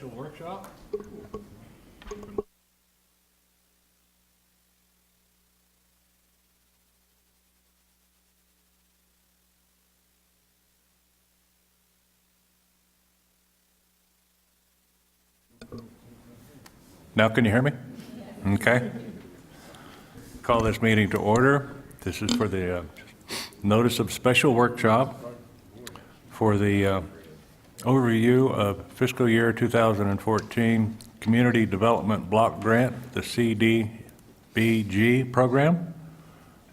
Special Workshop. Now can you hear me? Okay. Call this meeting to order. This is for the notice of special workshop for the overview of fiscal year 2014 Community Development Block Grant, the CDBG program.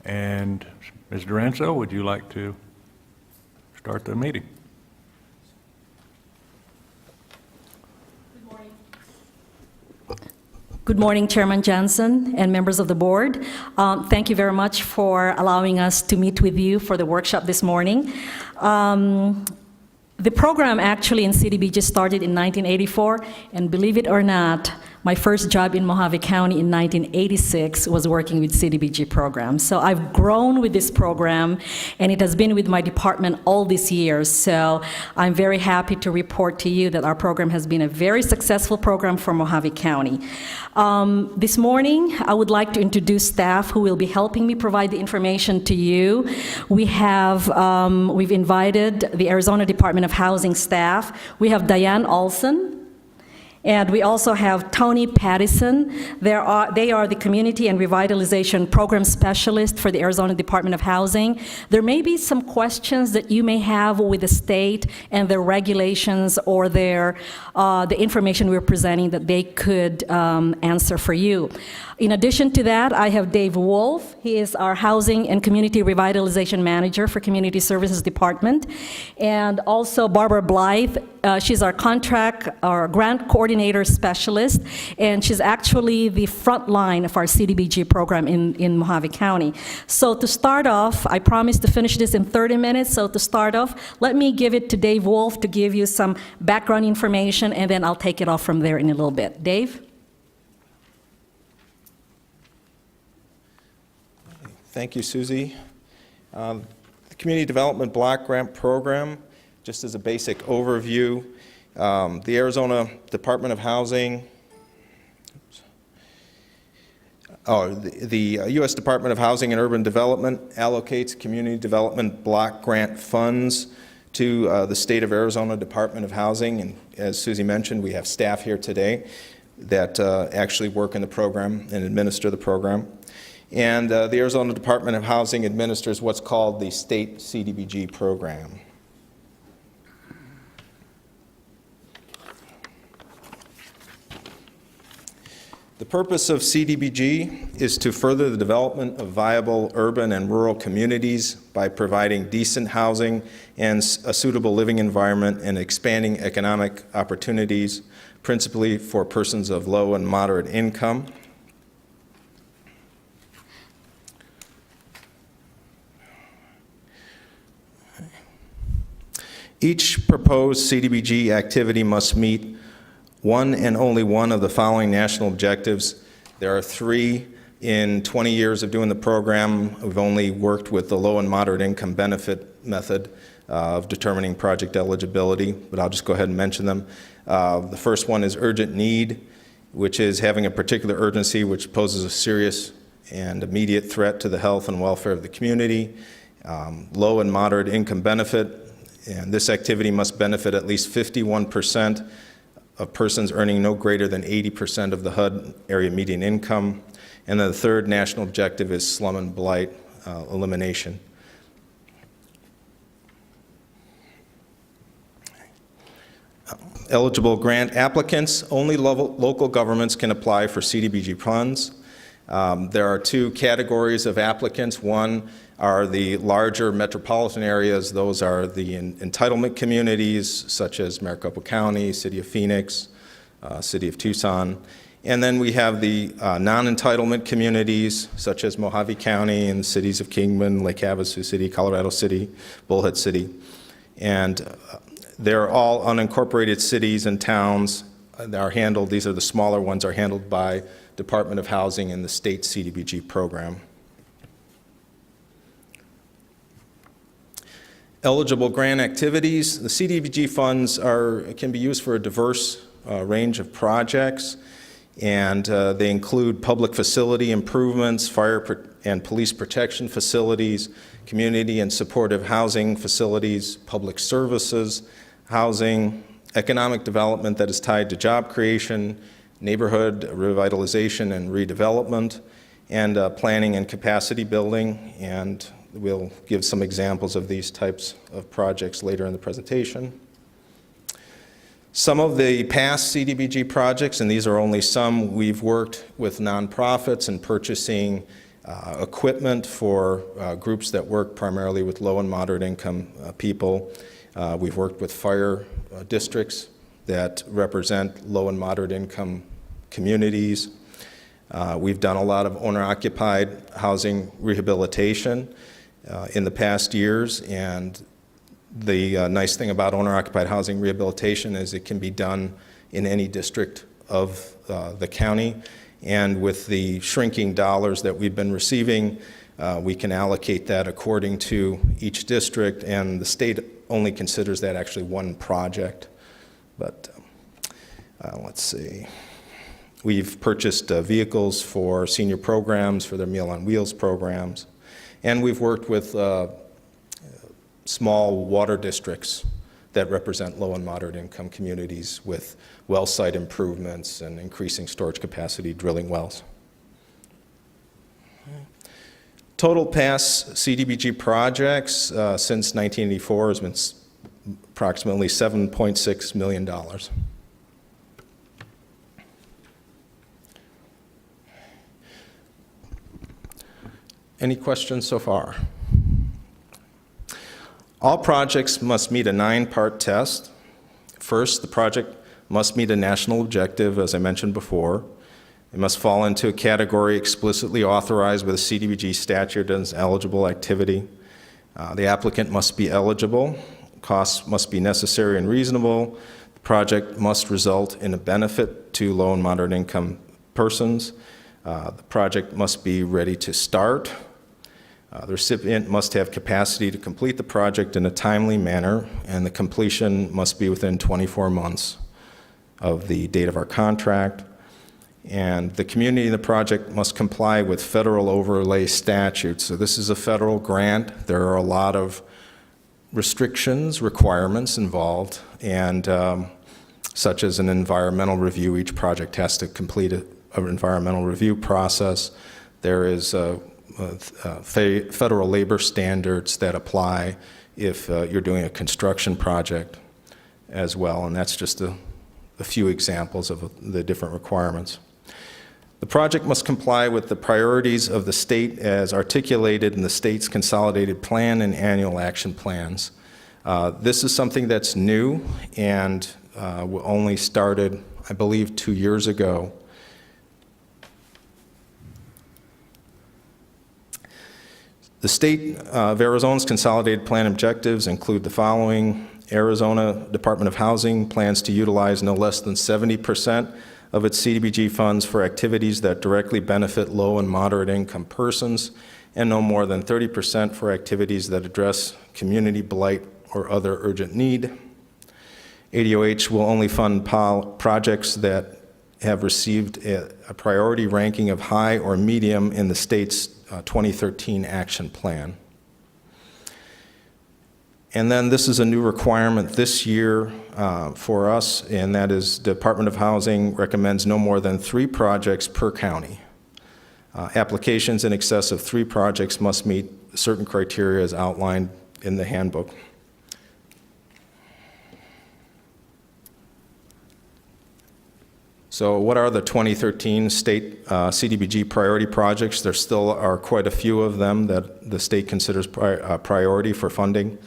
And Ms. Duranzo, would you like to start the meeting? Good morning, Chairman Johnson and members of the board. Thank you very much for allowing us to meet with you for the workshop this morning. The program actually in CDBG started in 1984, and believe it or not, my first job in Mohave County in 1986 was working with CDBG program. So I've grown with this program, and it has been with my department all these years. So I'm very happy to report to you that our program has been a very successful program for Mohave County. This morning, I would like to introduce staff who will be helping me provide the information to you. We've invited the Arizona Department of Housing staff. We have Diane Olson, and we also have Tony Pattison. They are the Community and Revitalization Program Specialist for the Arizona Department of Housing. There may be some questions that you may have with the state and their regulations or the information we're presenting that they could answer for you. In addition to that, I have Dave Wolf. He is our Housing and Community Revitalization Manager for Community Services Department. And also Barbara Blythe. She's our grant coordinator specialist, and she's actually the front line of our CDBG program in Mohave County. So to start off, I promised to finish this in 30 minutes, so to start off, let me give it to Dave Wolf to give you some background information, and then I'll take it off from there in a little bit. Dave? Thank you, Susie. The Community Development Block Grant Program, just as a basic overview, the Arizona Department of Housing, the U.S. Department of Housing and Urban Development allocates Community Development Block Grant funds to the State of Arizona Department of Housing. And as Susie mentioned, we have staff here today that actually work in the program and administer the program. And the Arizona Department of Housing administers what's called the state CDBG program. The purpose of CDBG is to further the development of viable urban and rural communities by providing decent housing and a suitable living environment and expanding economic opportunities, principally for persons of low and moderate income. Each proposed CDBG activity must meet one and only one of the following national objectives. There are three. In 20 years of doing the program, we've only worked with the low and moderate income benefit method of determining project eligibility, but I'll just go ahead and mention them. The first one is urgent need, which is having a particular urgency which poses a serious and immediate threat to the health and welfare of the community. Low and moderate income benefit, and this activity must benefit at least 51% of persons earning no greater than 80% of the HUD area median income. And then the third national objective is slum and blight elimination. Eligible grant applicants, only local governments can apply for CDBG funds. There are two categories of applicants. One are the larger metropolitan areas. Those are the entitlement communities, such as Maricopa County, City of Phoenix, City of Tucson. And then we have the non-entitlement communities, such as Mohave County and the cities of Kingman, Lake Havasu City, Colorado City, Bullhead City. And they're all unincorporated cities and towns that are handled, these are the smaller ones, are handled by Department of Housing and the state CDBG program. Eligible grant activities. The CDBG funds can be used for a diverse range of projects, and they include public facility improvements, and police protection facilities, community and supportive housing facilities, public services, housing, economic development that is tied to job creation, neighborhood revitalization and redevelopment, and planning and capacity building. And we'll give some examples of these types of projects later in the presentation. Some of the past CDBG projects, and these are only some, we've worked with nonprofits in purchasing equipment for groups that work primarily with low and moderate income people. We've worked with fire districts that represent low and moderate income communities. We've done a lot of owner-occupied housing rehabilitation in the past years, and the nice thing about owner-occupied housing rehabilitation is it can be done in any district of the county, and with the shrinking dollars that we've been receiving, we can allocate that according to each district, and the state only considers that actually one project. But let's see. We've purchased vehicles for senior programs, for their Meal on Wheels programs, and we've worked with small water districts that represent low and moderate income communities with well site improvements and increasing storage capacity, drilling wells. Total past CDBG projects since 1984 has been approximately $7.6 million. Any questions so far? All projects must meet a 9-part test. First, the project must meet a national objective, as I mentioned before. It must fall into a category explicitly authorized with a CDBG statute as eligible activity. The applicant must be eligible. Costs must be necessary and reasonable. The project must result in a benefit to low and moderate income persons. The project must be ready to start. The recipient must have capacity to complete the project in a timely manner, and the completion must be within 24 months of the date of our contract. And the community in the project must comply with federal overlay statutes. So this is a federal grant. There are a lot of restrictions, requirements involved, and such as an environmental review. Each project has to complete an environmental review process. There is federal labor standards that apply if you're doing a construction project as well, and that's just a few examples of the different requirements. The project must comply with the priorities of the state as articulated in the state's consolidated plan and annual action plans. This is something that's new and only started, I believe, 2 years ago. The state of Arizona's consolidated plan objectives include the following. Arizona Department of Housing plans to utilize no less than 70% of its CDBG funds for activities that directly benefit low and moderate income persons, and no more than 30% for activities that address community blight or other urgent need. ADOH will only fund projects that have received a priority ranking of high or medium in the state's 2013 action plan. And then this is a new requirement this year for us, and that is Department of Housing recommends no more than 3 projects per county. Applications in excess of 3 projects must meet certain criteria as outlined in the handbook. So what are the 2013 state CDBG priority projects? There still are quite a few of them that the state considers priority for funding.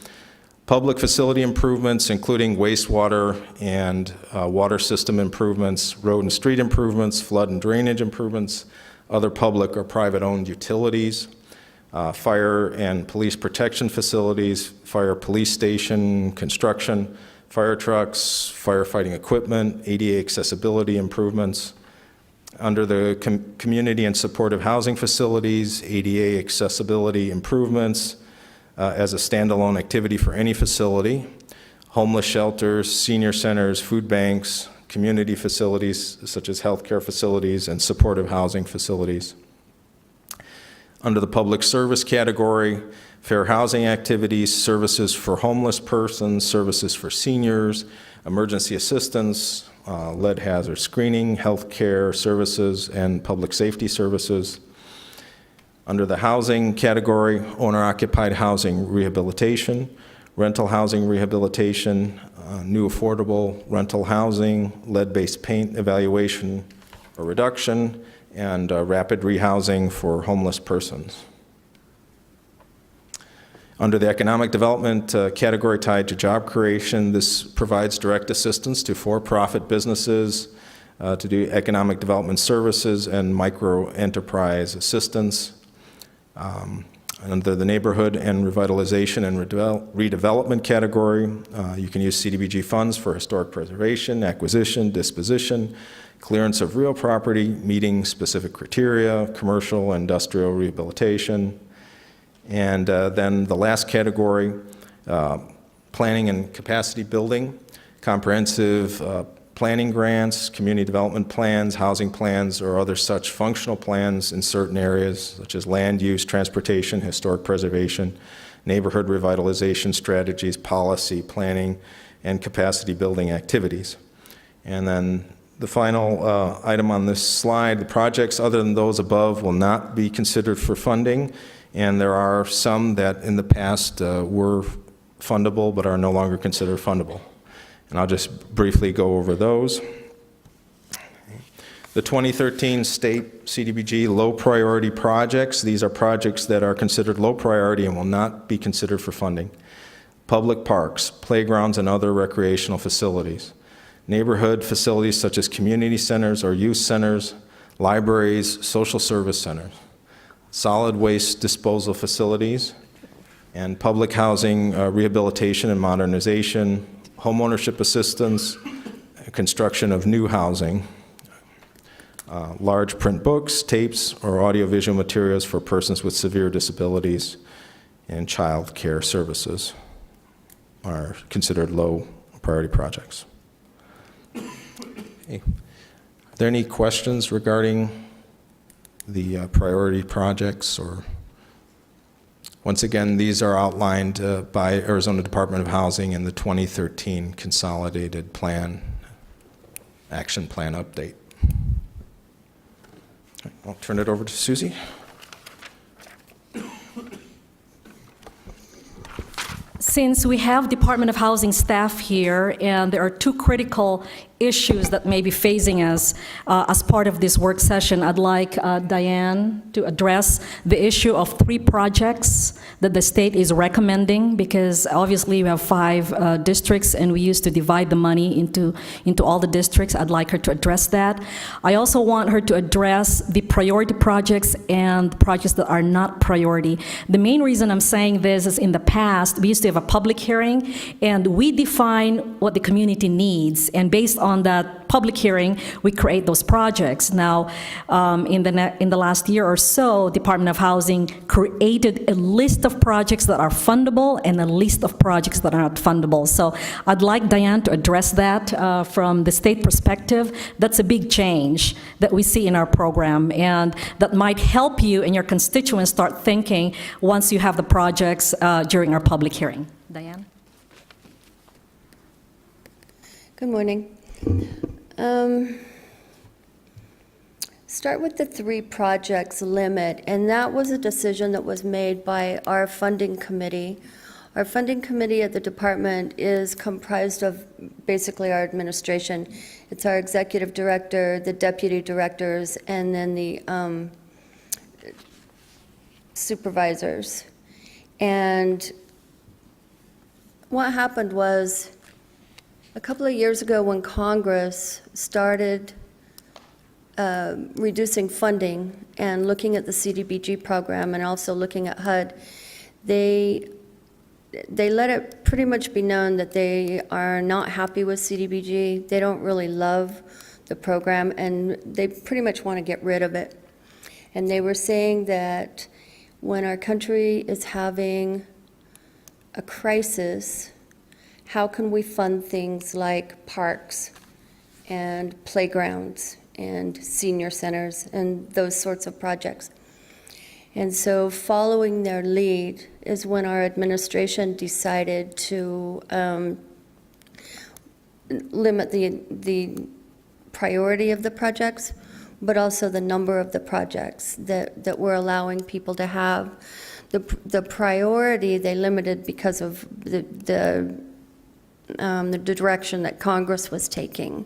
Public facility improvements, including wastewater and water system improvements, road and street improvements, flood and drainage improvements, other public or private-owned utilities, fire and police protection facilities, fire police station construction, fire trucks, firefighting equipment, ADA accessibility improvements. Under the community and supportive housing facilities, ADA accessibility improvements as a standalone activity for any facility, homeless shelters, senior centers, food banks, community facilities such as healthcare facilities and supportive housing facilities. Under the public service category, fair housing activities, services for homeless persons, services for seniors, emergency assistance, lead hazard screening, healthcare services, and public safety services. Under the housing category, owner-occupied housing rehabilitation, rental housing rehabilitation, new affordable rental housing, lead-based paint evaluation or reduction, and rapid rehousing for homeless persons. Under the economic development category tied to job creation, this provides direct assistance to for-profit businesses to do economic development services and micro-enterprise assistance. Under the neighborhood and revitalization and redevelopment category, you can use CDBG funds for historic preservation, acquisition, disposition, clearance of real property, meeting specific criteria, commercial, industrial rehabilitation. And then the last category, planning and capacity building, comprehensive planning grants, community development plans, housing plans, or other such functional plans in certain areas such as land use, transportation, historic preservation, neighborhood revitalization strategies, policy, planning, and capacity building activities. And then the final item on this slide, the projects other than those above will not be considered for funding, and there are some that in the past were fundable but are no longer considered fundable. And I'll just briefly go over those. The 2013 state CDBG low priority projects, these are projects that are considered low priority and will not be considered for funding. Public parks, playgrounds, and other recreational facilities. Neighborhood facilities such as community centers or youth centers, libraries, social service centers. Solid waste disposal facilities, and public housing rehabilitation and modernization, homeownership assistance, construction of new housing, large print books, tapes, or audiovisual materials for persons with severe disabilities, and child care services are considered low priority projects. Okay. Are there any questions regarding the priority projects? Or once again, these are outlined by Arizona Department of Housing in the 2013 Consolidated Plan, Action Plan Update. I'll turn it over to Susie. Since we have Department of Housing staff here, and there are two critical issues that may be facing us as part of this work session, I'd like Diane to address the issue of 3 projects that the state is recommending, because obviously we have 5 districts and we used to divide the money into all the districts. I'd like her to address that. I also want her to address the priority projects and projects that are not priority. The main reason I'm saying this is in the past, we used to have a public hearing and we define what the community needs, and based on that public hearing, we create those projects. Now, in the last year or so, Department of Housing created a list of projects that are fundable and a list of projects that are not fundable. So I'd like Diane to address that from the state perspective. That's a big change that we see in our program, and that might help you and your constituents start thinking once you have the projects during our public hearing. Diane? Good morning. Start with the 3 projects limit, and that was a decision that was made by our funding committee. Our funding committee at the department is comprised of basically our administration. It's our executive director, the deputy directors, and then the supervisors. And what happened was, a couple of years ago when Congress started reducing funding and looking at the CDBG program and also looking at HUD, they let it pretty much be known that they are not happy with CDBG. They don't really love the program, and they pretty much want to get rid of it. And they were saying that when our country is having a crisis, how can we fund things like parks and playgrounds and senior centers and those sorts of projects. And so following their lead is when our administration decided to limit the priority of the projects, but also the number of the projects that we're allowing people to have. The priority they limited because of the direction that Congress was taking.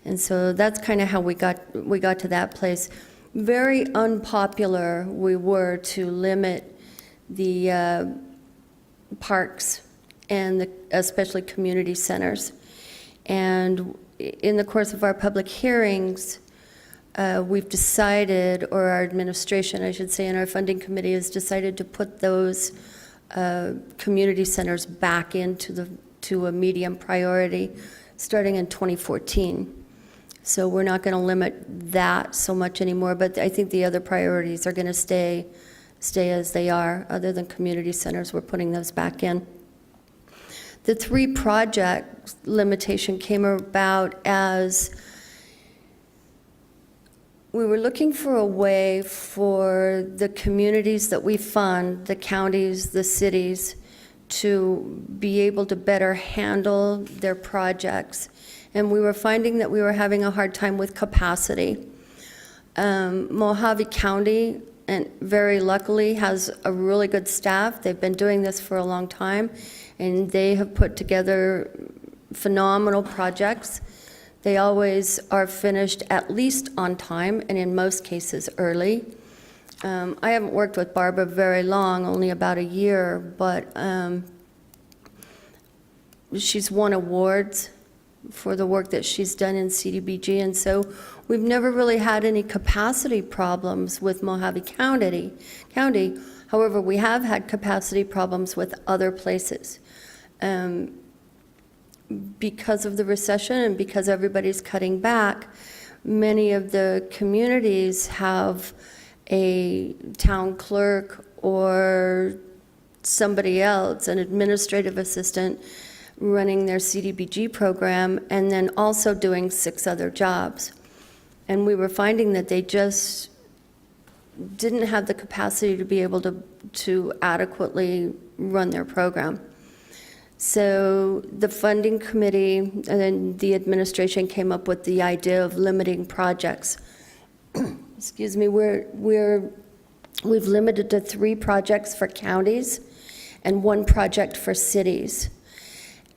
And so that's kind of how we got to that place. Very unpopular we were to limit the parks and especially community centers. And in the course of our public hearings, we've decided, or our administration, I should say, and our funding committee has decided to put those community centers back to a medium priority starting in 2014. So we're not going to limit that so much anymore, but I think the other priorities are going to stay as they are. Other than community centers, we're putting those back in. The 3 project limitation came about as we were looking for a way for the communities that we fund, the counties, the cities, to be able to better handle their projects. And we were finding that we were having a hard time with capacity. Mohave County, and very luckily, has a really good staff. They've been doing this for a long time, and they have put together phenomenal projects. They always are finished at least on time, and in most cases early. I haven't worked with Barbara very long, only about a year, but she's won awards for the work that she's done in CDBG, and so we've never really had any capacity problems with Mohave County. However, we have had capacity problems with other places. Because of the recession and because everybody's cutting back, many of the communities have a town clerk or somebody else, an administrative assistant, running their CDBG program, and then also doing 6 other jobs. And we were finding that they just didn't have the capacity to be able to adequately run their program. So the funding committee and then the administration came up with the idea of limiting projects. Excuse me, we've limited to 3 projects for counties and 1 project for cities.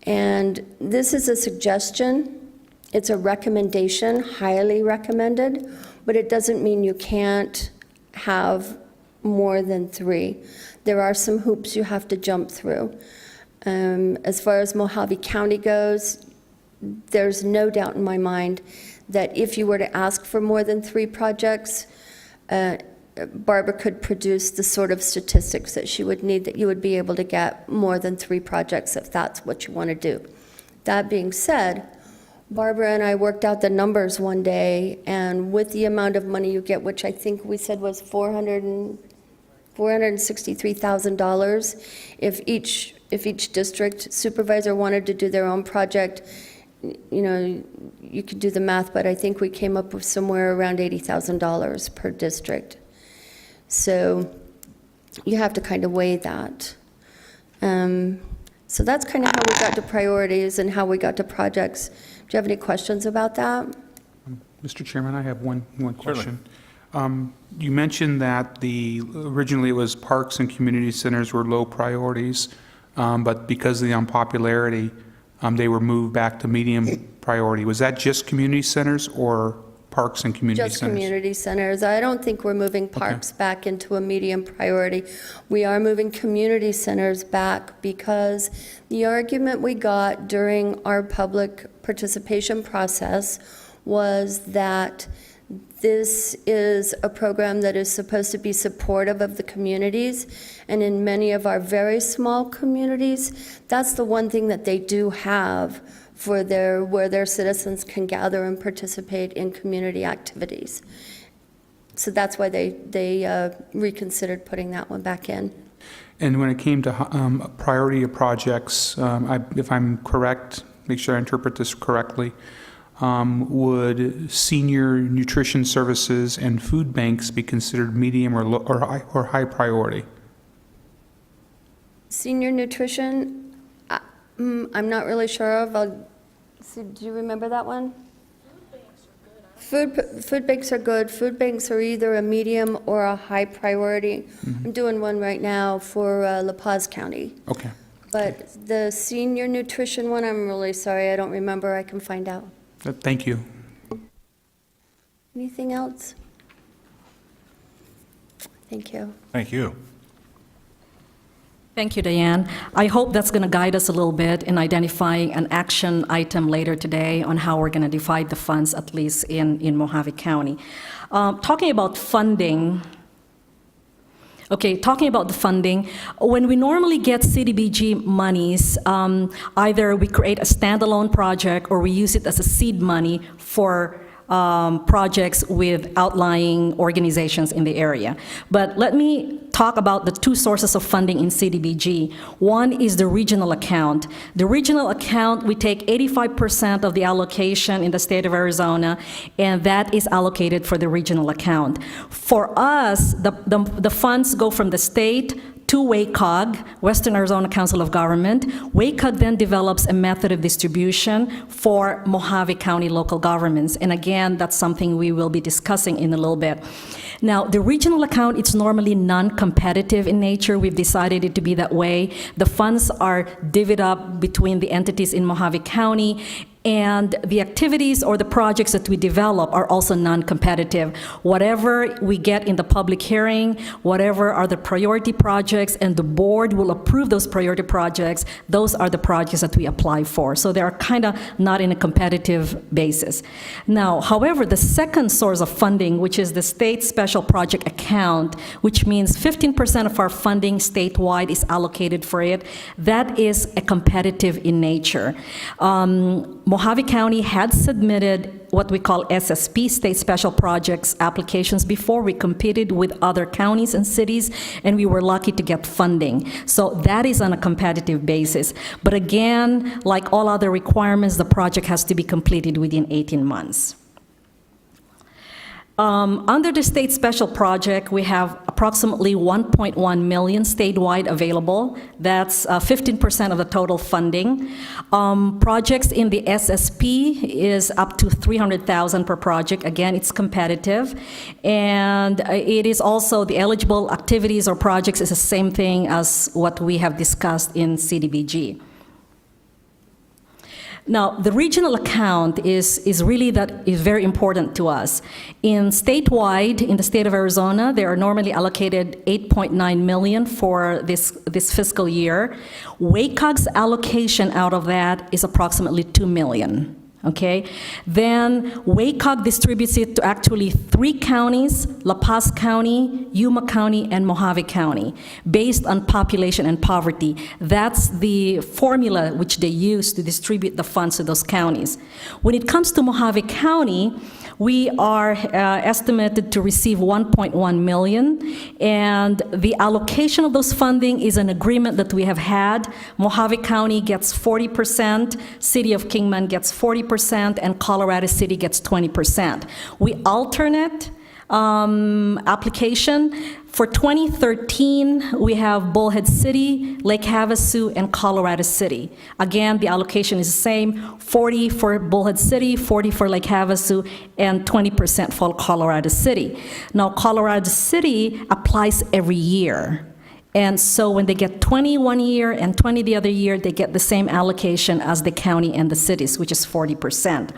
And this is a suggestion, it's a recommendation, highly recommended, but it doesn't mean you can't have more than 3. There are some hoops you have to jump through. As far as Mohave County goes, there's no doubt in my mind that if you were to ask for more than 3 projects, Barbara could produce the sort of statistics that she would need, that you would be able to get more than 3 projects if that's what you want to do. That being said, Barbara and I worked out the numbers one day, and with the amount of money you get, which I think we said was $463,000, if each district supervisor wanted to do their own project, you know, you could do the math, but I think we came up with somewhere around $80,000 per district. So you have to kind of weigh that. So that's kind of how we got to priorities and how we got to projects. Do you have any questions about that? Mr. Chairman, I have one question. You mentioned that originally it was parks and community centers were low priorities, but because of the unpopularity, they were moved back to medium priority. Was that just community centers or parks and community centers? Just community centers. I don't think we're moving parks back into a medium priority. We are moving community centers back because the argument we got during our public participation process was that this is a program that is supposed to be supportive of the communities, and in many of our very small communities, that's the one thing that they do have for where their citizens can gather and participate in community activities. So that's why they reconsidered putting that one back in. And when it came to priority of projects, if I'm correct, make sure I interpret this correctly, would senior nutrition services and food banks be considered medium or high priority? Senior nutrition, I'm not really sure of. Do you remember that one? Food banks are good. Food banks are either a medium or a high priority. I'm doing one right now for La Paz County. Okay. But the senior nutrition one, I'm really sorry, I don't remember. I can find out. Thank you. Anything else? Thank you. Thank you. Thank you, Diane. I hope that's going to guide us a little bit in identifying an action item later today on how we're going to divide the funds, at least in Mohave County. Talking about funding, talking about the funding, when we normally get CDBG monies, either we create a standalone project or we use it as a seed money for projects with outlying organizations in the area. But let me talk about the two sources of funding in CDBG. One is the regional account. The regional account, we take 85% of the allocation in the state of Arizona, and that is allocated for the regional account. For us, the funds go from the state to WACOG, Western Arizona Council of Government. WACOG then develops a method of distribution for Mohave County local governments. And again, that's something we will be discussing in a little bit. Now, the regional account, it's normally non-competitive in nature. We've decided it to be that way. The funds are divvied up between the entities in Mohave County, and the activities or the projects that we develop are also non-competitive. Whatever we get in the public hearing, whatever are the priority projects, and the board will approve those priority projects, those are the projects that we apply for. So they are kind of not in a competitive basis. Now, however, the second source of funding, which is the state special project account, which means 15% of our funding statewide is allocated for it, that is a competitive in nature. Mohave County had submitted what we call SSP, State Special Projects applications, before. We competed with other counties and cities, and we were lucky to get funding. So that is on a competitive basis. But again, like all other requirements, the project has to be completed within 18 months. Under the state special project, we have approximately 1.1 million statewide available. That's 15% of the total funding. Projects in the SSP is up to $300,000 per project. Again, it's competitive. And it is also the eligible activities or projects is the same thing as what we have discussed in CDBG. Now, the regional account is very important to us. In statewide, in the state of Arizona, they are normally allocated $8.9 million for this fiscal year. WACOG's allocation out of that is approximately $2 million. Okay, then WACOG distributes it to actually 3 counties, La Paz County, Yuma County, and Mohave County, based on population and poverty. That's the formula which they use to distribute the funds to those counties. When it comes to Mohave County, we are estimated to receive $1.1 million, and the allocation of those funding is an agreement that we have had. Mohave County gets 40%, City of Kingman gets 40%, and Colorado City gets 20%. We alternate application. For 2013, we have Bullhead City, Lake Havasu, and Colorado City. Again, the allocation is the same, 40 for Bullhead City, 40 for Lake Havasu, and 20% for Colorado City. Now, Colorado City applies every year. And so when they get 20 one year and 20 the other year, they get the same allocation as the county and the cities, which is 40%.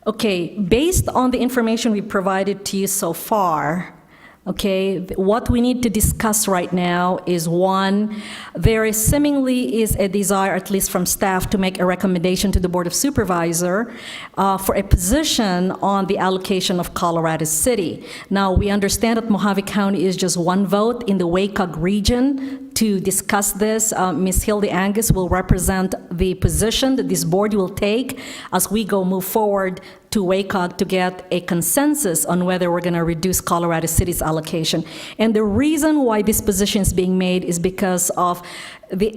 Okay, based on the information we provided to you so far, okay, what we need to discuss right now is, one, there is seemingly is a desire, at least from staff, to make a recommendation to the Board of Supervisors for a position on the allocation of Colorado City. Now, we understand that Mohave County is just one vote in the WACOG region. To discuss this, Ms. Hildy Angus will represent the position that this board will take as we move forward to WACOG to get a consensus on whether we're going to reduce Colorado City's allocation. And the reason why this position is being made is because of the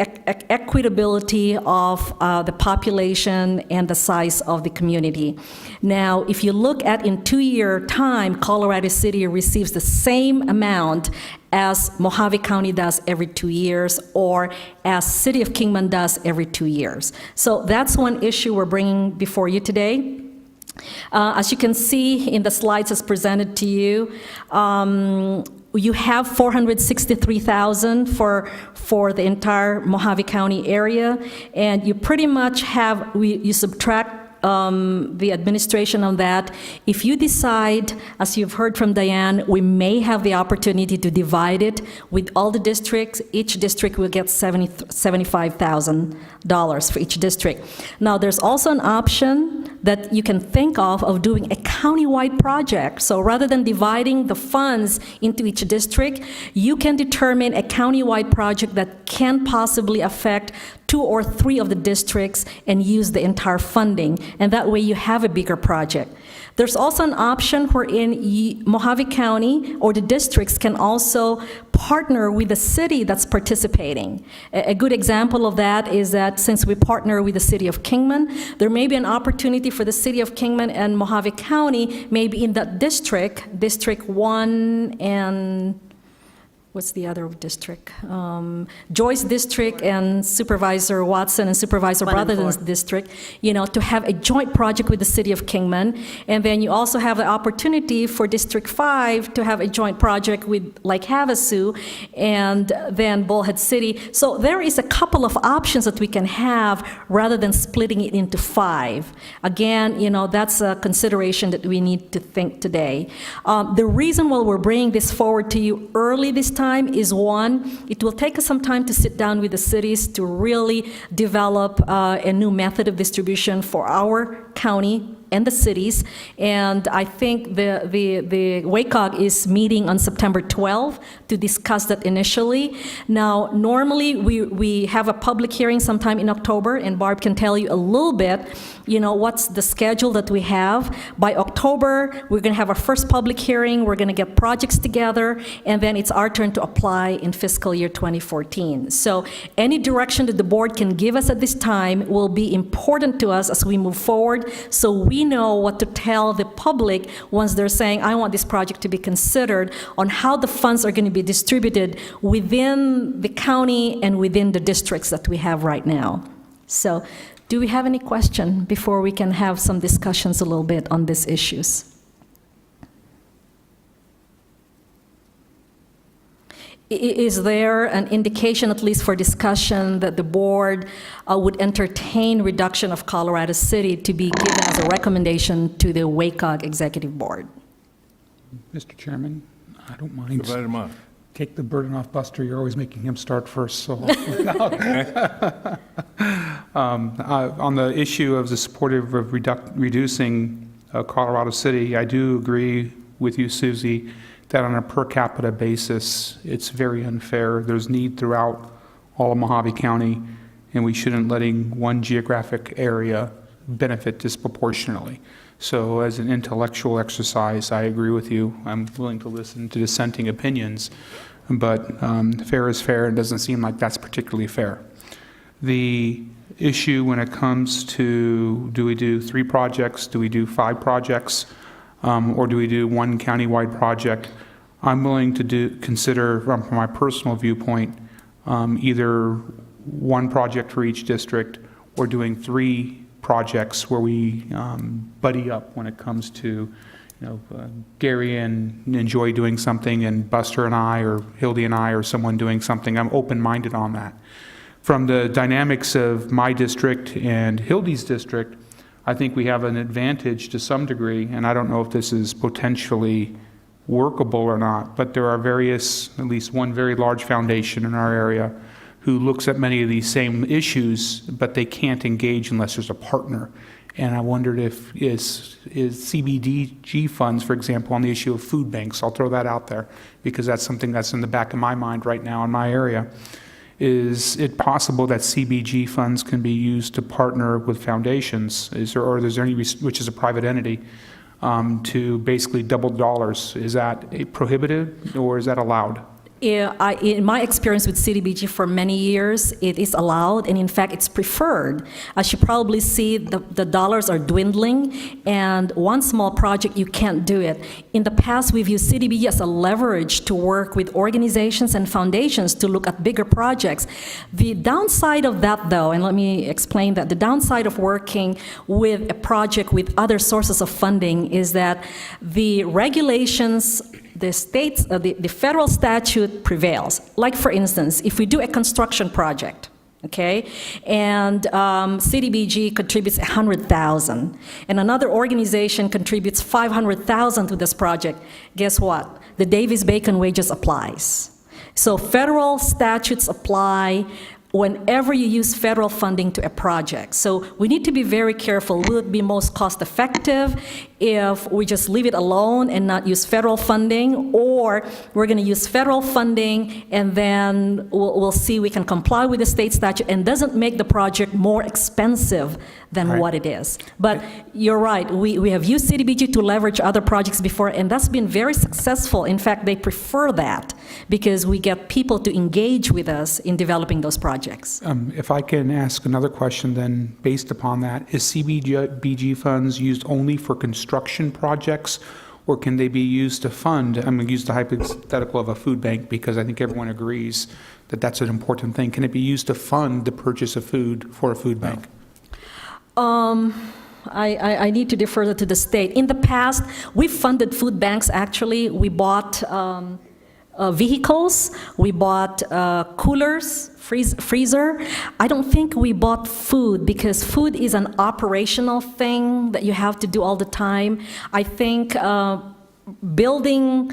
equitability of the population and the size of the community. Now, if you look at in 2-year time, Colorado City receives the same amount as Mohave County does every 2 years, or as City of Kingman does every 2 years. So that's one issue we're bringing before you today. As you can see in the slides as presented to you, you have $463,000 for the entire Mohave County area, and you pretty much have, you subtract the administration on that. If you decide, as you've heard from Diane, we may have the opportunity to divide it with all the districts. Each district will get $75,000 for each district. Now, there's also an option that you can think of doing a countywide project. So rather than dividing the funds into each district, you can determine a countywide project that can possibly affect 2 or 3 of the districts and use the entire funding, and that way you have a bigger project. There's also an option wherein Mohave County or the districts can also partner with the city that's participating. A good example of that is that since we partner with the City of Kingman, there may be an opportunity for the City of Kingman and Mohave County, maybe in that district, District 1 and what's the other district? Joyce District and Supervisor Watson and Supervisor Brotherton's district, to have a joint project with the City of Kingman. And then you also have the opportunity for District 5 to have a joint project with like Havasu and then Bullhead City. So there is a couple of options that we can have rather than splitting it into 5. Again, that's a consideration that we need to think today. The reason why we're bringing this forward to you early this time is, one, it will take us some time to sit down with the cities to really develop a new method of distribution for our county and the cities. And I think the WACOG is meeting on September 12th to discuss that initially. Now, normally we have a public hearing sometime in October, and Barb can tell you a little bit, what's the schedule that we have. By October, we're going to have our first public hearing, we're going to get projects together, and then it's our turn to apply in fiscal year 2014. So any direction that the board can give us at this time will be important to us as we move forward, so we know what to tell the public once they're saying, I want this project to be considered, on how the funds are going to be distributed within the county and within the districts that we have right now. So, do we have any question before we can have some discussions a little bit on these issues? Is there an indication, at least for discussion, that the board would entertain reduction of Colorado City to be given as a recommendation to the WACOG Executive Board? Mr. Chairman, I don't mind. Divide them up. Take the burden off Buster. You're always making him start first, so. On the issue of the supportive of reducing Colorado City, I do agree with you, Susie, that on a per capita basis, it's very unfair. There's need throughout all of Mohave County, and we shouldn't letting one geographic area benefit disproportionately. So as an intellectual exercise, I agree with you. I'm willing to listen to dissenting opinions, but fair is fair. It doesn't seem like that's particularly fair. The issue when it comes to, do we do 3 projects, do we do 5 projects, or do we do one countywide project? I'm willing to consider, from my personal viewpoint, either one project for each district or doing 3 projects where we buddy up when it comes to, Gary and enjoy doing something, and Buster and I, or Hildy and I, or someone doing something. I'm open-minded on that. From the dynamics of my district and Hildy's district, I think we have an advantage to some degree, and I don't know if this is potentially workable or not, but there are various, at least one very large foundation in our area who looks at many of these same issues, but they can't engage unless there's a partner. And I wondered if is CDBG funds, for example, on the issue of food banks. I'll throw that out there because that's something that's in the back of my mind right now in my area. is it possible that CBG funds can be used to partner with foundations? Or is there any, which is a private entity, to basically double dollars? Is that prohibited or is that allowed? Yeah, in my experience with CDBG for many years, it is allowed, and in fact, it's preferred. As you probably see, the dollars are dwindling, and one small project, you can't do it. In the past, we've used CDBG as a leverage to work with organizations and foundations to look at bigger projects. The downside of that, though, and let me explain that, the downside of working with a project with other sources of funding is that the regulations, the states, the federal statute prevails. Like, for instance, if we do a construction project, okay, and CDBG contributes $100,000, and another organization contributes $500,000 to this project, guess what? The Davis-Bacon wages applies. So federal statutes apply whenever you use federal funding to a project. So we need to be very careful. Will it be most cost-effective if we just leave it alone and not use federal funding, or we're going to use federal funding and then we'll see we can comply with the state statute and doesn't make the project more expensive than Right. what it is. But you're right, we have used CDBG to leverage other projects before, and that's been very successful. In fact, they prefer that because we get people to engage with us in developing those projects. If I can ask another question then, based upon that, is CDBG funds used only for construction projects, or can they be used to fund, I'm going to use the hypothetical of a food bank because I think everyone agrees that that's an important thing. Can it be used to fund the purchase of food for a food bank? I need to defer that to the state. In the past, we funded food banks, actually. We bought vehicles, we bought coolers, freezer. I don't think we bought food because food is an operational thing that you have to do all the time. I think building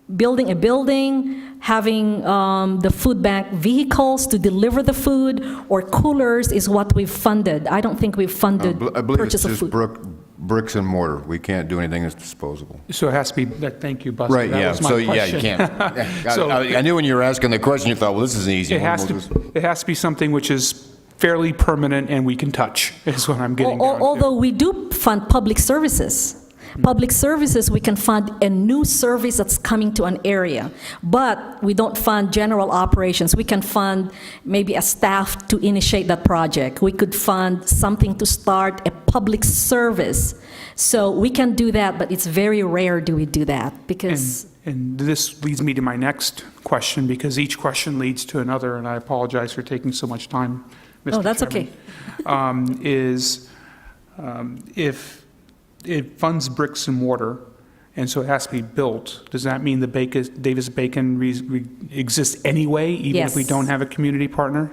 a building, having the food bank vehicles to deliver the food, or coolers is what we've funded. I don't think we've funded I believe it's purchase of just food. bricks and mortar. We can't do anything that's disposable. So it has to be, thank you, Buster. Right, That yeah, was my so, yeah, you question. can't. So- I knew when you were asking the question, you thought, well, this is an easy It one. has We'll to, just- it has to be something which is fairly permanent and we can touch, is what I'm getting down to. Although we do fund public services. Public services, we can fund a new service that's coming to an area, but we don't fund general operations. We can fund maybe a staff to initiate that project. We could fund something to start a public service. So we can do that, but it's very rare do we do that because... And this leads me to my next question, because each question leads to another, and I apologize for taking so much time, Mr. Oh, that's Chairman. If it funds bricks and mortar, and so it has to be built, does that mean the Davis-Bacon exists anyway, even if we Yes. don't have a community partner?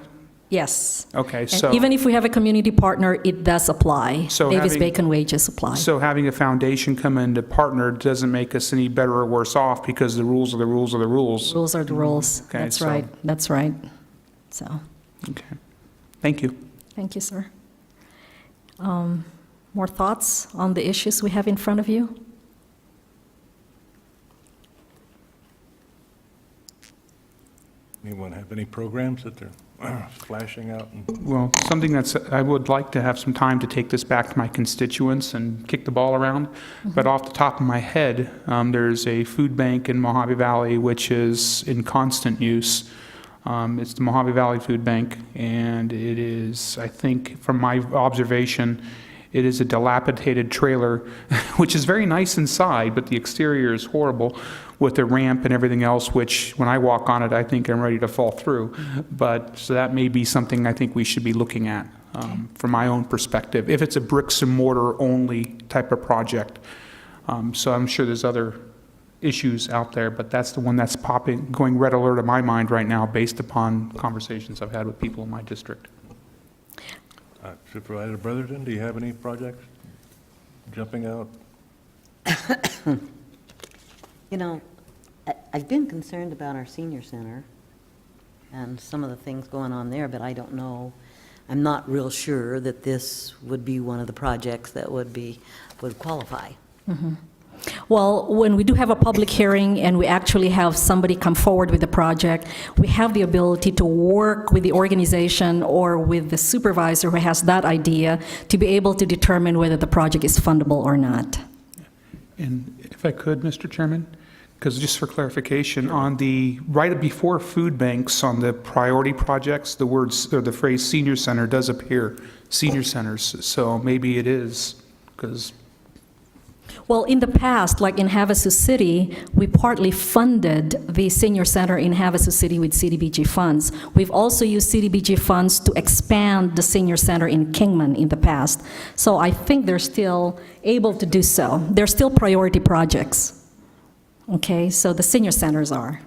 Yes. Okay, And so... even if we have a community partner, it does apply. So having- Davis-Bacon wages apply. So having a foundation come in to partner doesn't make us any better or worse off, because the rules are the rules are the rules. Rules are the rules. Okay, That's so- right. That's right. So, Okay. Thank you. thank you, sir. More thoughts on the issues we have in front of you? Anyone have any programs that they're flashing out? Well, something that's, I would like to have some time to take this back to my constituents and kick the ball around, but off the top of my head, there's a food bank in Mohave Valley which is in constant use. It's the Mohave Valley Food Bank, and it is, I think, from my observation, it is a dilapidated trailer, which is very nice inside, but the exterior is horrible with the ramp and everything else, which when I walk on it, I think I'm ready to fall through. But, so that may be something I think we should be looking at from my own perspective, if it's a bricks and mortar only type of project. So I'm sure there's other issues out there, but that's the one that's going red alert in my mind right now based upon conversations I've had with people in my district. Supervisor Brotherton, do you have any projects jumping out? You know, I've been concerned about our senior center and some of the things going on there, but I don't know, I'm not real sure that this would be one of the projects that would qualify. Well, when we do have a public hearing and we actually have somebody come forward with the project, we have the ability to work with the organization or with the supervisor who has that idea to be able to determine whether the project is fundable or not. And if I could, Mr. Chairman, because just for clarification, on the, right before food banks on the priority projects, the words, or the phrase senior center does appear, senior centers, so maybe it is, because, Well, in the past, like in Havasu City, we partly funded the senior center in Havasu City with CDBG funds. We've also used CDBG funds to expand the senior center in Kingman in the past. So I think they're still able to do so. They're still priority projects. Okay, so the senior centers are.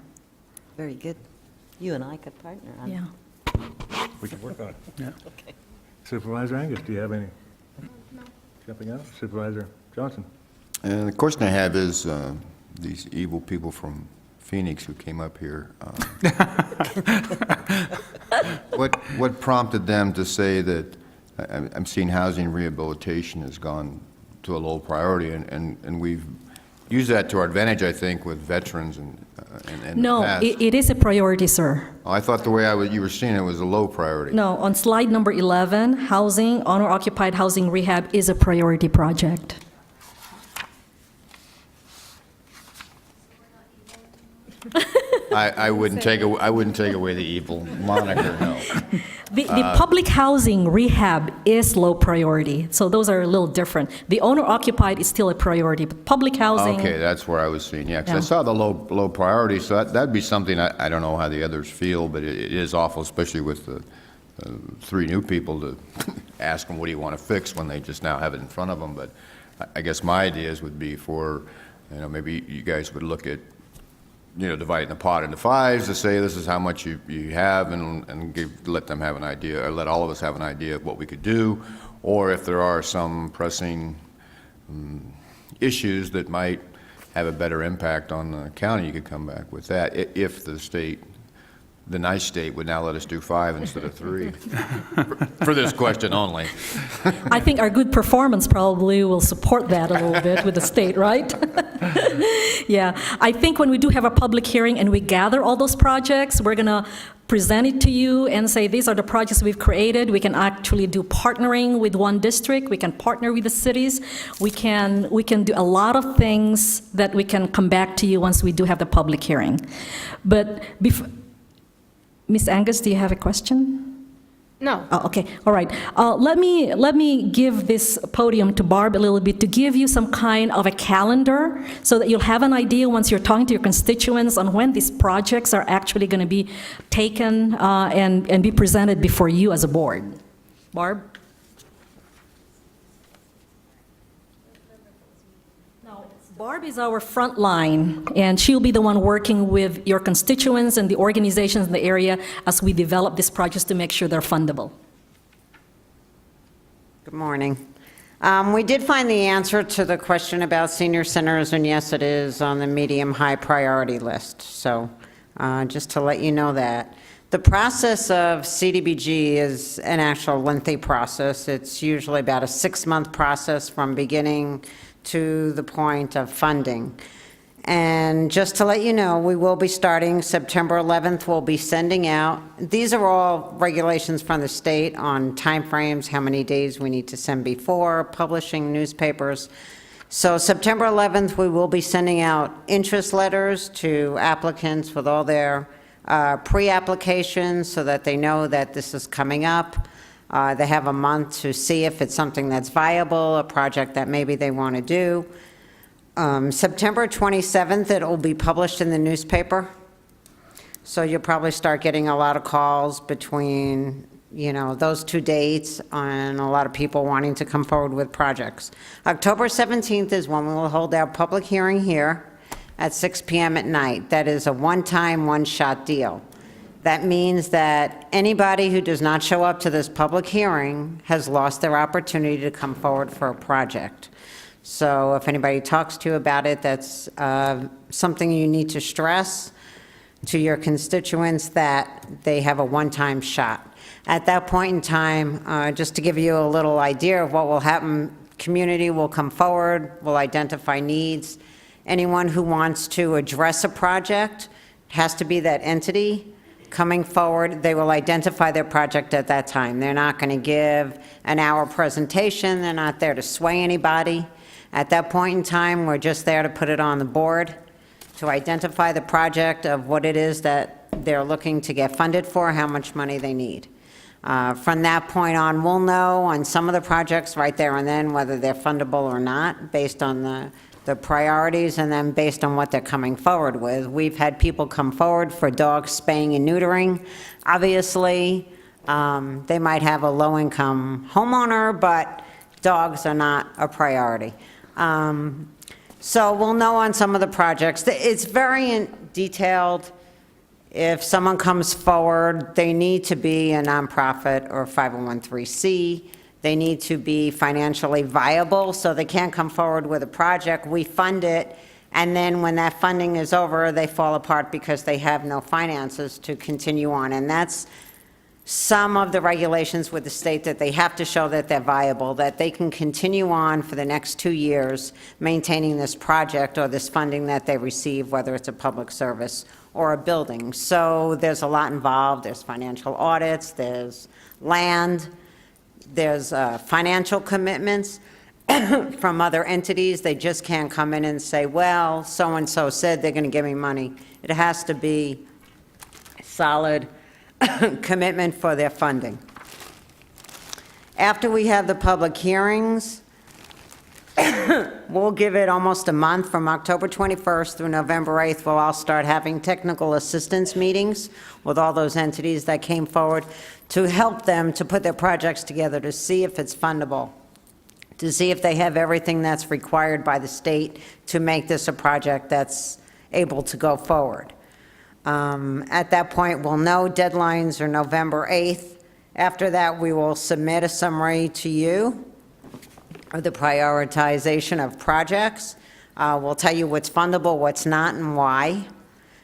Very good. You and I could partner on it. Yeah. We can work on it. yeah. Okay. Supervisor Angus, do you have any? Jumping out? Supervisor Johnson? And the question I have is, these evil people from Phoenix who came up here, what prompted them to say that, I'm seeing housing rehabilitation has gone to a low priority, and we've used that to our advantage, I think, with veterans and in the No, past. it is a priority, sir. Oh, I thought the way you were seeing it was a low priority. No, on slide number 11, housing, owner-occupied housing rehab is a priority project. I wouldn't take away the evil moniker, no. The public housing rehab is low priority, so those are a little different. The owner-occupied is still a priority, but public housing... Okay, that's where I was seeing, yeah, because I Yeah. saw the low priority, so that'd be something, I don't know how the others feel, but it is awful, especially with the three new people to ask them, what do you want to fix, when they just now have it in front of them. But I guess my ideas would be for, maybe you guys would look at, dividing the pot into fives to say this is how much you have, and let them have an idea, or let all of us have an idea of what we could do, or if there are some pressing issues that might have a better impact on the county, you could come back with that, if the nice state would now let us do 5 instead of 3, for this question only. I think our good performance probably will support that a little bit with the state, right? Yeah, I think when we do have a public hearing and we gather all those projects, we're going to present it to you and say, these are the projects we've created. We can actually do partnering with one district. We can partner with the cities. We can do a lot of things that we can come back to you once we do have the public hearing. But Ms. Angus, do you have a question? No. Oh, okay, all right. Let me give this podium to Barb a little bit to give you some kind of a calendar so that you'll have an idea once you're talking to your constituents on when these projects are actually going to be taken and be presented before you as a board. Barb? Barb is our front line, and she'll be the one working with your constituents and the organizations in the area as we develop these projects to make sure they're fundable. Good morning. We did find the answer to the question about senior centers, and yes, it is on the medium-high priority list. So just to let you know that. The process of CDBG is an actual lengthy process. It's usually about a 6-month process from beginning to the point of funding. And just to let you know, we will be starting September 11th. We'll be sending out, these are all regulations from the state on timeframes, how many days we need to send before, publishing newspapers. So September 11th, we will be sending out interest letters to applicants with all their pre-applications so that they know that this is coming up. They have a month to see if it's something that's viable, a project that maybe they want to do. September 27th, it will be published in the newspaper. So you'll probably start getting a lot of calls between, those 2 dates and a lot of people wanting to come forward with projects. October 17th is when we will hold our public hearing here at 6 p.m. at night. That is a one-time, one-shot deal. That means that anybody who does not show up to this public hearing has lost their opportunity to come forward for a project. So if anybody talks to you about it, that's something you need to stress to your constituents, that they have a one-time shot. At that point in time, just to give you a little idea of what will happen, community will come forward, will identify needs, Anyone who wants to address a project has to be that entity coming forward. They will identify their project at that time. They're not going to give an hour presentation. They're not there to sway anybody. At that point in time, we're just there to put it on the board, to identify the project of what it is that they're looking to get funded for, how much money they need. From that point on, we'll know on some of the projects right there and then whether they're fundable or not, based on the priorities and then based on what they're coming forward with. We've had people come forward for dog spaying and neutering. Obviously, they might have a low-income homeowner, but dogs are not a priority. So we'll know on some of the projects. It's very detailed. If someone comes forward, they need to be a nonprofit or 501(c)(3). They need to be financially viable, so they can't come forward with a project. We fund it, and then when that funding is over, they fall apart because they have no finances to continue on. And that's some of the regulations with the state, that they have to show that they're viable, that they can continue on for the next 2 years maintaining this project or this funding that they receive, whether it's a public service or a building. So there's a lot involved. There's financial audits, there's land, there's financial commitments from other entities. They just can't come in and say, well, so-and-so said they're going to give me money. It has to be solid commitment for their funding. After we have the public hearings, we'll give it almost a month. From October 21st through November 8th, we'll all start having technical assistance meetings with all those entities that came forward to help them to put their projects together, to see if it's fundable, to see if they have everything that's required by the state to make this a project that's able to go forward. At that point, we'll know deadlines are November 8th. After that, we will submit a summary to you of the prioritization of projects. We'll tell you what's fundable, what's not, and why,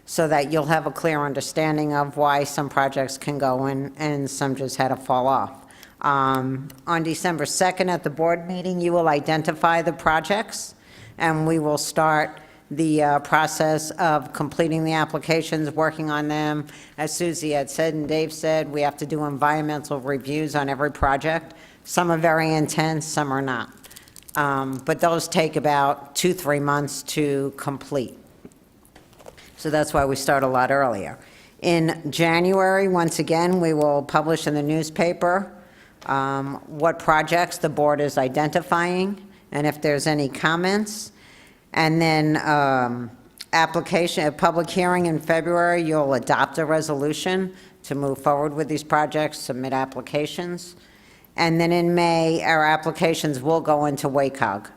so that you'll have a clear understanding of why some projects can go in and some just had to fall off. On December 2nd at the board meeting, you will identify the projects, and we will start the process of completing the applications, working on them. As Susie had said and Dave said, we have to do environmental reviews on every project. Some are very intense, some are not. But those take about 2-3 months to complete. So that's why we start a lot earlier. In January, once again, we will publish in the newspaper what projects the board is identifying and if there's any comments. And then application, a public hearing in February, you'll adopt a resolution to move forward with these projects, submit applications. And then in May, our applications will go into WACOG.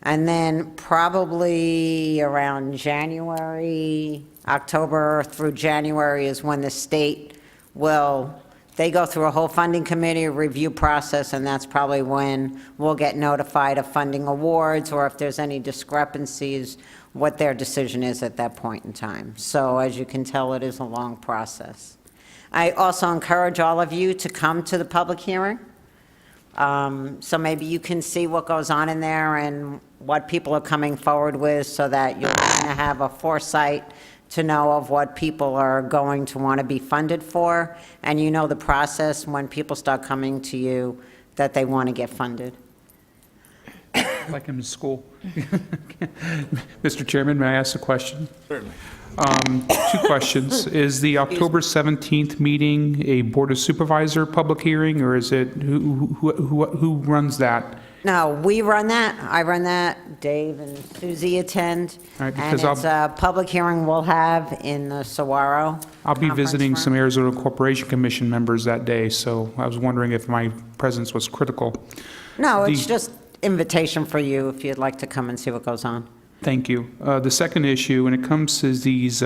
And then probably around January, October through January is when the state will, they go through a whole funding committee review process, and that's probably when we'll get notified of funding awards, or if there's any discrepancies, what their decision is at that point in time. So as you can tell, it is a long process. I also encourage all of you to come to the public hearing. So maybe you can see what goes on in there and what people are coming forward with, so that you'll kind of have a foresight to know of what people are going to want to be funded for, and you know the process when people start coming to you that they want to get funded. Like I'm in school. Mr. Chairman, may I ask a question? Certainly. 2 questions. Is the October 17th meeting a Board of Supervisor public hearing, or is it, who runs that? No, we run that. I run that. Dave and Susie attend. All right, And because it's a public hearing we'll have in the Saguaro. I'll be conference visiting room. some Arizona Corporation Commission members that day, so I was wondering if my presence was critical. No, it's The- just invitation for you if you'd like to come and see what goes on. Thank you. The second issue, when it comes to these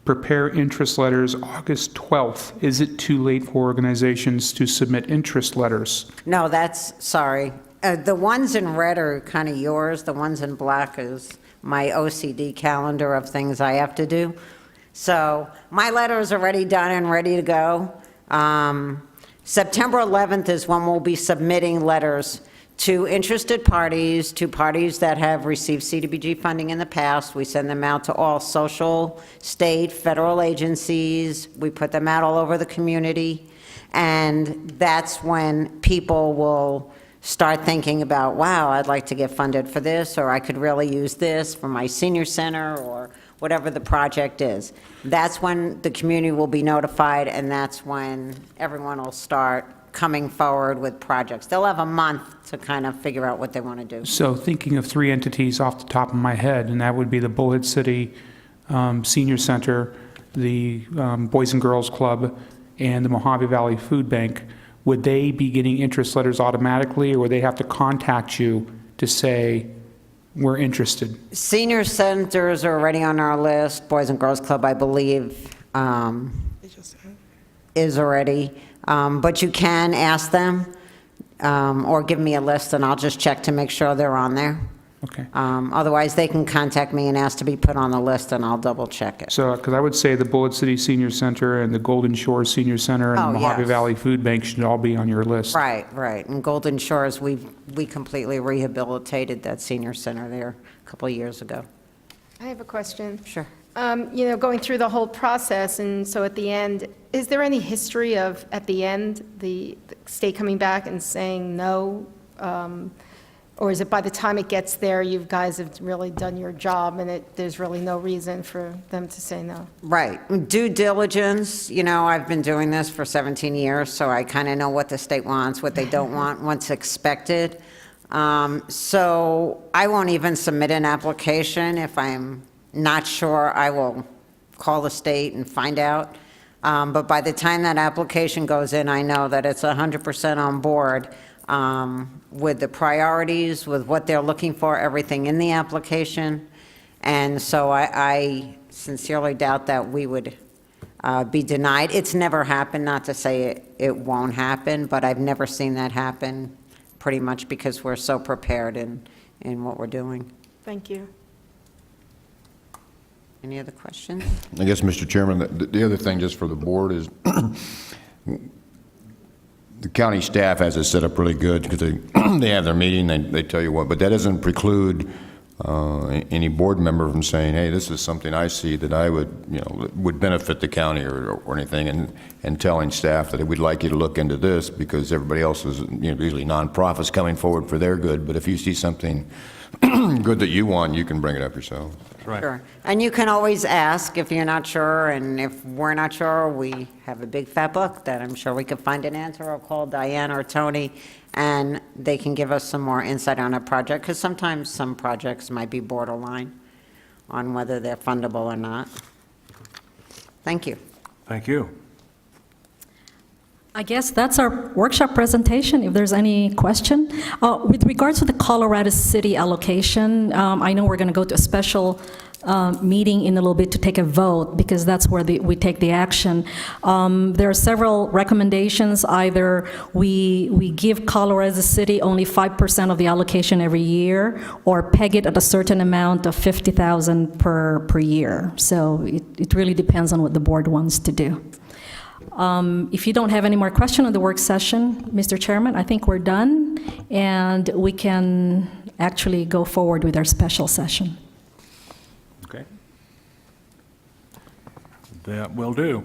prepare interest letters, August 12th, is it too late for organizations to submit interest letters? No, that's, sorry. The ones in red are kind of yours. The ones in black is my OCD calendar of things I have to do. So my letter is already done and ready to go. September 11th is when we'll be submitting letters to interested parties, to parties that have received CDBG funding in the past. We send them out to all social, state, federal agencies. We put them out all over the community. And that's when people will start thinking about, wow, I'd like to get funded for this, or I could really use this for my senior center, or whatever the project is. That's when the community will be notified, and that's when everyone will start coming forward with projects. They'll have a month to kind of figure out what they want to do. So thinking of 3 entities off the top of my head, and that would be the Bullhead City Senior Center, the Boys and Girls Club, and the Mohave Valley Food Bank. Would they be getting interest letters automatically, or would they have to contact you to say, we're interested? Senior centers are already on our list. Boys and Girls Club, I believe, is already. But you can ask them, or give me a list, and I'll just check to make sure they're on there. Okay. Otherwise, they can contact me and ask to be put on the list, and I'll double check it. So, because I would say the Bullitt City Senior Center and the Golden Shore Senior Center and Oh, the Mohave yes. Valley Food Bank should all be on your list. Right, right. In Golden Shores, we completely rehabilitated that senior center there a couple of years ago. I have a question. Sure. Going through the whole process, and so at the end, is there any history of, at the end, the state coming back and saying no? Or is it by the time it gets there, you guys have really done your job, and there's really no reason for them to say no? Right. Due diligence, I've been doing this for 17 years, so I kind of know what the state wants, what they don't want, what's expected. So I won't even submit an application if I'm not sure. I will call the state and find out. But by the time that application goes in, I know that it's 100% on board with the priorities, with what they're looking for, everything in the application. And so I sincerely doubt that we would be denied. It's never happened, not to say it won't happen, but I've never seen that happen, pretty much because we're so prepared in what we're doing. Thank you. Any other questions? I guess, Mr. Chairman, the other thing just for the board is the county staff has it set up really good because they have their meeting, they tell you what, but that doesn't preclude any board member from saying, hey, this is something I see that I would benefit the county or anything, and telling staff that we'd like you to look into this because everybody else is, usually nonprofits coming forward for their good, but if you see something good that you want, you can bring it up yourself. Right. Sure. And you can always ask if you're not sure, and if we're not sure, we have a big fat book that I'm sure we could find an answer, or call Diane or Tony, and they can give us some more insight on a project, because sometimes some projects might be borderline on whether they're fundable or not. Thank you. Thank you. I guess that's our workshop presentation, if there's any question. With regards to the Colorado City allocation, I know we're going to go to a special meeting in a little bit to take a vote, because that's where we take the action. There are several recommendations. Either we give Colorado City only 5% of the allocation every year, or peg it at a certain amount of $50,000 per year. So it really depends on what the board wants to do. If you don't have any more questions on the work session, Mr. Chairman, I think we're done, and we can actually go forward with our special session. Okay. That will do.